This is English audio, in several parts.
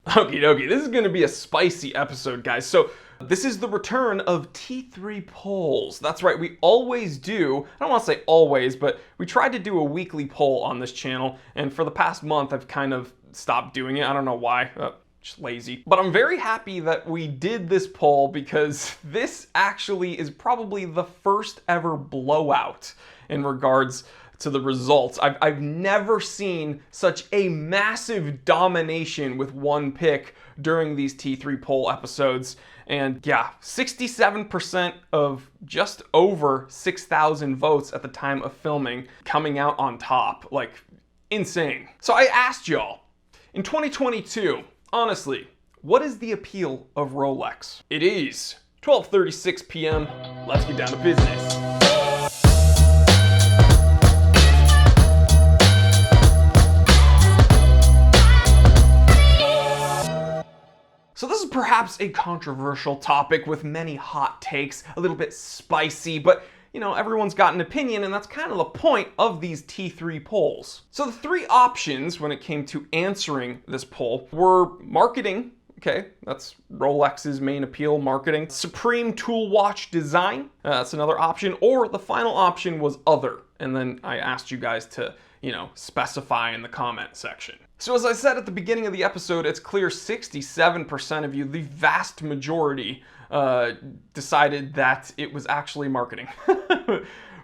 Okie dokie, this is going to be a spicy episode, guys. So this is the return of T3 polls. That's right, we always do, I don't want to say always, but we tried to do a weekly poll on this channel, and for the past month I've kind of stopped doing it. I don't know why, just lazy. But I'm very happy that we did this poll because this actually is probably the first ever blowout in regards to the results. I've never seen such a massive domination with one pick during these T3 poll episodes. And yeah, 67% of just over 6,000 votes at the time of filming coming out on top. Like, insane. So I asked y'all, in 2022, honestly, what is the appeal of Rolex? It is 12:36 p.m. Let's get down to business. So this is perhaps a controversial topic with many hot takes, a little bit spicy, but you know, everyone's got an opinion, and that's kind of the point of these T3 polls. So the three options when it came to answering this poll were marketing, okay, that's Rolex's main appeal, marketing. Supreme tool watch design, that's another option, or the final option was other. And then I asked you guys to, you know, specify in the comment section. So as I said at the beginning of the episode, it's clear 67% of you, the vast majority, decided that it was actually marketing.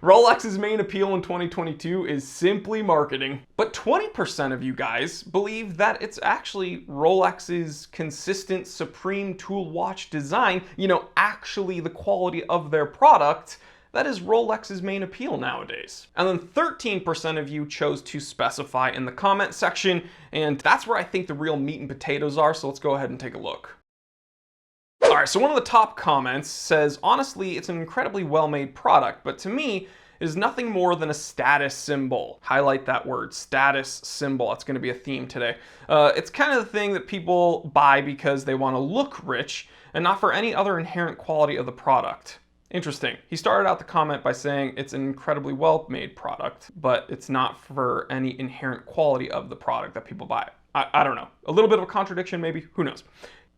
Rolex's main appeal in 2022 is simply marketing, but 20% of you guys believe that it's actually Rolex's consistent supreme tool watch design, you know, actually the quality of their product, that is Rolex's main appeal nowadays. And then 13% of you chose to specify in the comment section, and that's where I think the real meat and potatoes are, so let's go ahead and take a look. Alright, so one of the top comments says, honestly, it's an incredibly well-made product, but to me, it is nothing more than a status symbol. Highlight that word, status symbol. That's going to be a theme today. It's kind of the thing that people buy because they want to look rich and not for any other inherent quality of the product. Interesting. He started out the comment by saying it's an incredibly well-made product, but it's not for any inherent quality of the product that people buy. I don't know. A little bit of a contradiction maybe? Who knows?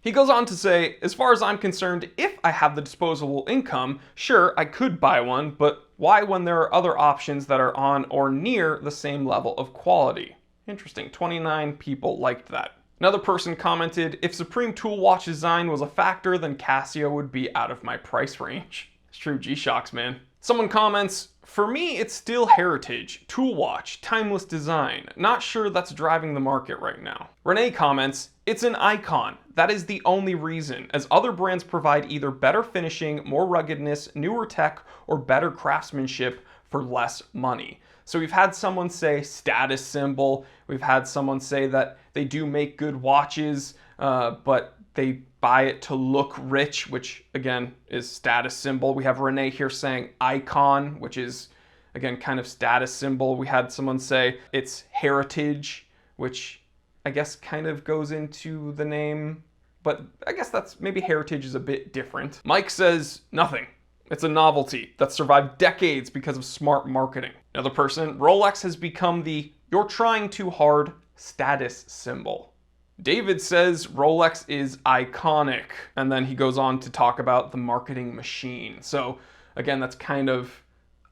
He goes on to say, as far as I'm concerned, if I have the disposable income, sure, I could buy one, but why when there are other options that are on or near the same level of quality? Interesting. 29 people liked that. Another person commented, if Supreme tool watch design was a factor, then Casio would be out of my price range. It's true, G-Shocks, man. Someone comments, for me, it's still heritage, tool watch, timeless design. Not sure that's driving the market right now. Renee comments, it's an icon. That is the only reason, as other brands provide either better finishing, more ruggedness, newer tech, or better craftsmanship for less money. So we've had someone say status symbol. We've had someone say that they do make good watches, but they buy it to look rich, which again is status symbol. We have Renee here saying icon, which is again kind of status symbol. We had someone say it's heritage, which I guess kind of goes into the name, but I guess that's maybe heritage is a bit different. Mike says nothing. It's a novelty that survived decades because of smart marketing. Another person, Rolex has become the you're trying too hard status symbol. David says Rolex is iconic, and then he goes on to talk about the marketing machine. So again, that's kind of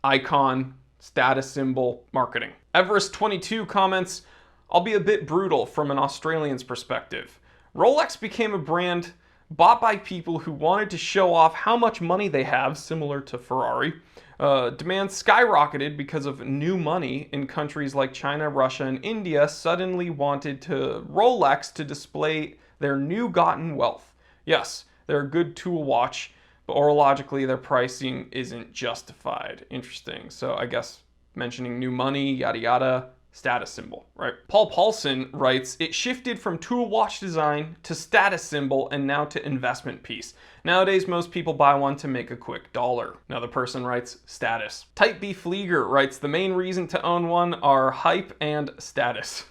icon, status symbol, marketing. Everest22 comments, I'll be a bit brutal from an Australian's perspective. Rolex became a brand bought by people who wanted to show off how much money they have, similar to Ferrari. Demand skyrocketed because of new money in countries like China, Russia, and India suddenly wanted Rolex to display their new gotten wealth. Yes, they're a good tool watch, but orologically their pricing isn't justified. Interesting. So I guess mentioning new money, yada yada, status symbol, right? Paul Paulson writes, it shifted from tool watch design to status symbol and now to investment piece. Nowadays, most people buy one to make a quick dollar. Another person writes, status. Type B Flieger writes, the main reason to own one are hype and status.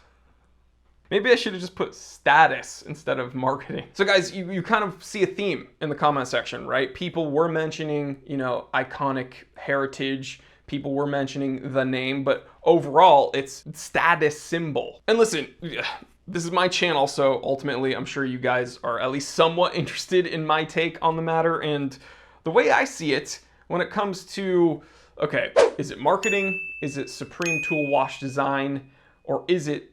Maybe I should have just put status instead of marketing. So guys, you kind of see a theme in the comment section, right? People were mentioning, you know, iconic heritage. People were mentioning the name, but overall, it's status symbol. And listen, This is my channel, so ultimately I'm sure you guys are at least somewhat interested in my take on the matter. And the way I see it, when it comes to, okay, is it marketing? Is it supreme tool wash design? Or is it,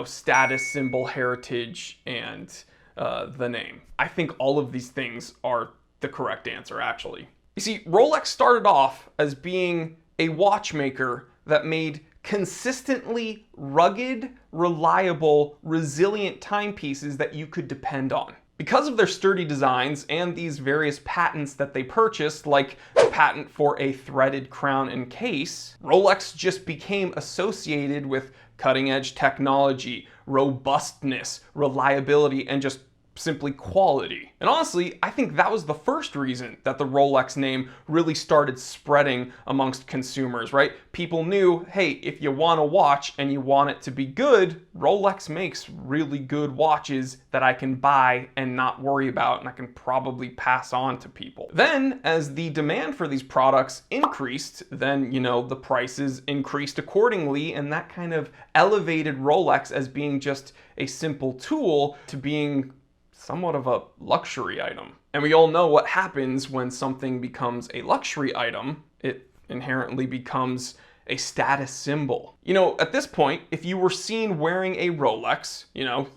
status symbol, heritage, and the name? I think all of these things are the correct answer, actually. You see, Rolex started off as being a watchmaker that made consistently rugged, reliable, resilient timepieces that you could depend on. Because of their sturdy designs and these various patents that they purchased, like the patent for a threaded crown and case, Rolex just became associated with cutting-edge technology, robustness, reliability, and just simply quality. And honestly, I think that was the first reason that the Rolex name really started spreading amongst consumers, right? People knew, hey, if you want a watch and you want it to be good, Rolex makes really good watches that I can buy and not worry about, and I can probably pass on to people. Then, as the demand for these products increased, then, the prices increased accordingly, and that kind of elevated Rolex as being just a simple tool to being somewhat of a luxury item. And we all know what happens when something becomes a luxury item. It inherently becomes a status symbol. At this point, if you were seen wearing a Rolex,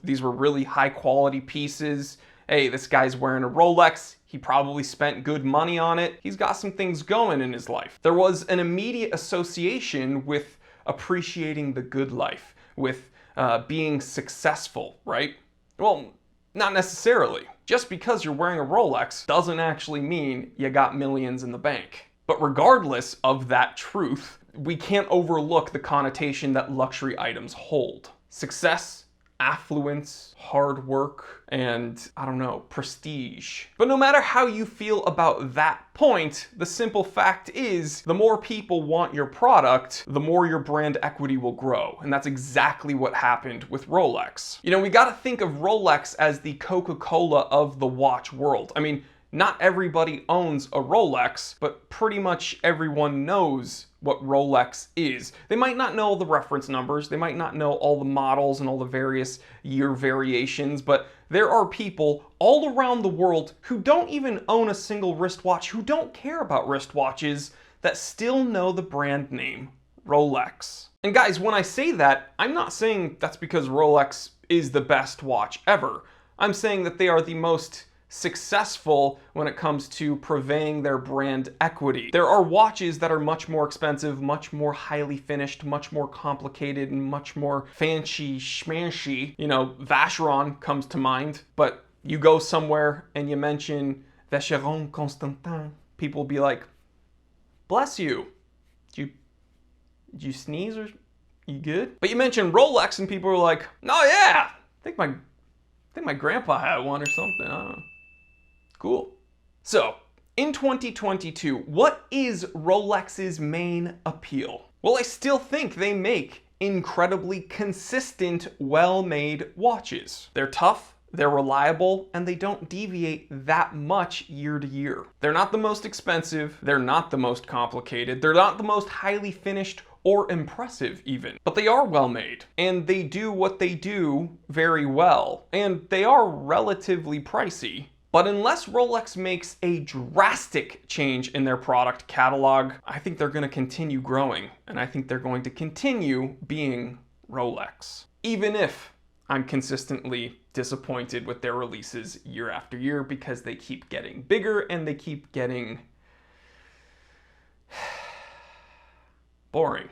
these were really high quality pieces. Hey, this guy's wearing a Rolex. He probably spent good money on it. He's got some things going in his life. There was an immediate association with appreciating the good life, with being successful, right? Well, not necessarily. Just because you're wearing a Rolex doesn't actually mean you got millions in the bank. But regardless of that truth, we can't overlook the connotation that luxury items hold. Success, affluence, hard work, and prestige. But no matter how you feel about that point, the simple fact is the more people want your product, the more your brand equity will grow. And that's exactly what happened with Rolex. We gotta think of Rolex as the Coca-Cola of the watch world. I mean, not everybody owns a Rolex, but pretty much everyone knows what Rolex is. They might not know the reference numbers, they might not know all the models and all the various year variations, but there are people all around the world who don't even own a single wristwatch, who don't care about wristwatches, that still know the brand name Rolex. And guys, when I say that, I'm not saying that's because Rolex is the best watch ever. I'm saying that they are the most successful when it comes to purveying their brand equity. There are watches that are much more expensive, much more highly finished, much more complicated, and much more fancy schmancy. Vacheron comes to mind, but you go somewhere and you mention Vacheron Constantin, people will be like, bless you. Did you sneeze or you good? But you mention Rolex and people are like, oh yeah, I think my grandpa had one or something. I don't know. Cool. So, in 2022, what is Rolex's main appeal? Well, I still think they make incredibly consistent, well-made watches. They're tough, they're reliable, and they don't deviate that much year to year. They're not the most expensive, they're not the most complicated, they're not the most highly finished or impressive even, but they are well made, and they do what they do very well, and they are relatively pricey. But unless Rolex makes a drastic change in their product catalog, I think they're going to continue growing, and I think they're going to continue being Rolex. Even if I'm consistently disappointed with their releases year after year because they keep getting bigger and they keep getting boring.